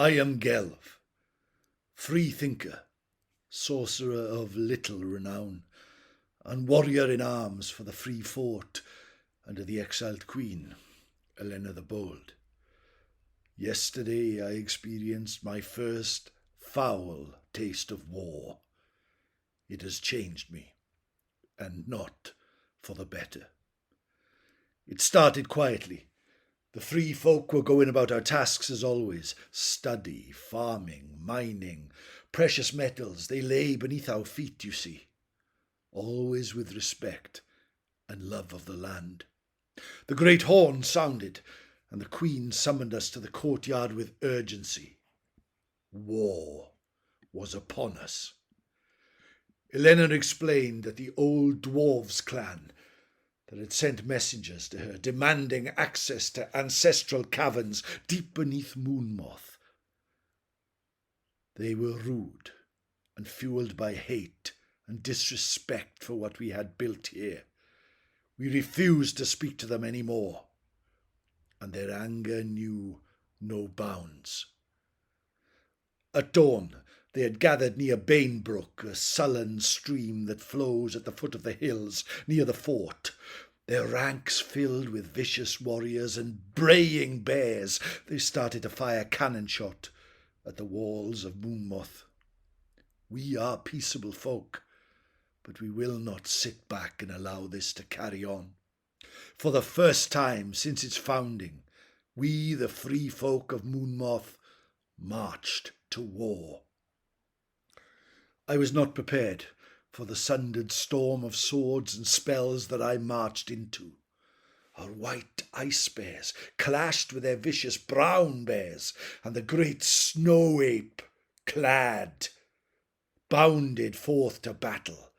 I am Gelv, freethinker, sorcerer of little renown, and warrior in arms for the free fort under the exiled Queen Eleanor the Bold. Yesterday I experienced my first foul taste of war. It has changed me, and not for the better. It started quietly. The free folk were going about our tasks as always. Study, farming, mining, precious metals, they lay beneath our feet, you see. Always with respect and love of the land. The great horn sounded, and the Queen summoned us to the courtyard with urgency. War was upon us. Eleanor explained that the old dwarves clan that had sent messengers to her demanding access to ancestral caverns deep beneath Moonmouth. They were rude and fueled by hate and disrespect for what we had built here. We refused to speak to them any more, and their anger knew no bounds. At dawn, they had gathered near Bane brook, a sullen stream that flows at the foot of the hills near the fort. Their ranks filled with vicious warriors and braying bears, they started to fire cannon shot at the walls of Moonmouth. We are peaceable folk, but we will not sit back and allow this to carry on. For the first time since its founding, we, the free folk of Moonmouth, marched to war. I was not prepared for the sundered storm of swords and spells that I marched into. Our white ice bears clashed with their vicious brown bears, and the great snow ape, clad, bounded forth to battle.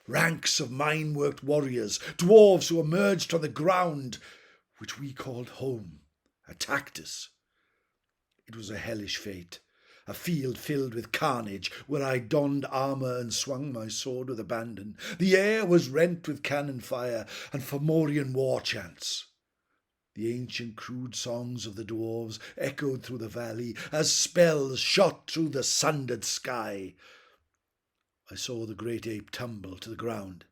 Ranks of mine-worked warriors, dwarves who emerged from the ground, which we called home, attacked us. It was a hellish fate. A field filled with carnage, where I donned armour and swung my sword with abandon. The air was rent with cannon fire and Fomorian war chants. The ancient crude songs of the dwarves echoed through the valley as spells shot through the sundered sky. I saw the great ape tumble to the ground,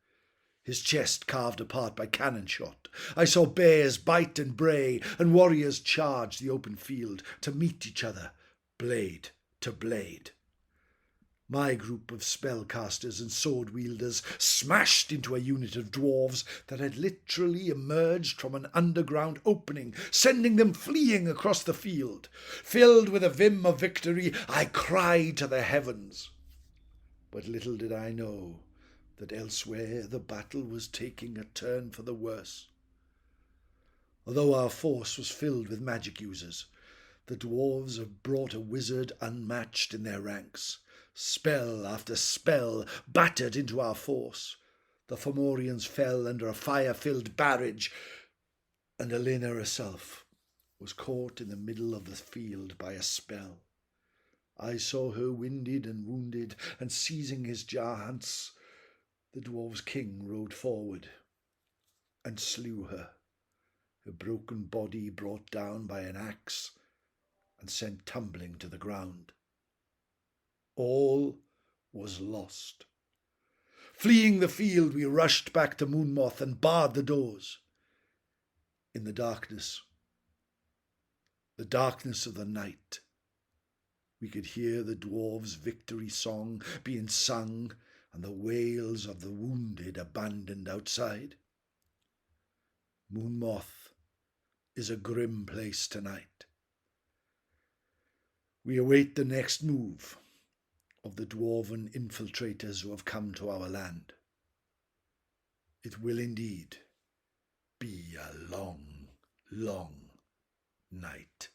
his chest carved apart by cannon shot. I saw bears bite and bray, and warriors charge the open field to meet each other, blade to blade. My group of spellcasters and sword-wielders smashed into a unit of dwarves that had literally emerged from an underground opening, sending them fleeing across the field. Filled with a vim of victory, I cried to the heavens. But little did I know that elsewhere the battle was taking a turn for the worse. Although our force was filled with magic users, the dwarves have brought a wizard unmatched in their ranks. Spell after spell battered into our force. The Fomorians fell under a fire-filled barrage, and Eleanor herself was caught in the middle of the field by a spell. I saw her winded and wounded, and seizing his giants, the dwarves' king rode forward and slew her, her broken body brought down by an axe and sent tumbling to the ground. All was lost. Fleeing the field, we rushed back to Moonmouth and barred the doors. In the darkness of the night, we could hear the dwarves' victory song being sung and the wails of the wounded abandoned outside. Moonmouth is a grim place tonight. We await the next move of the dwarven infiltrators who have come to our land. It will indeed be a long, long night.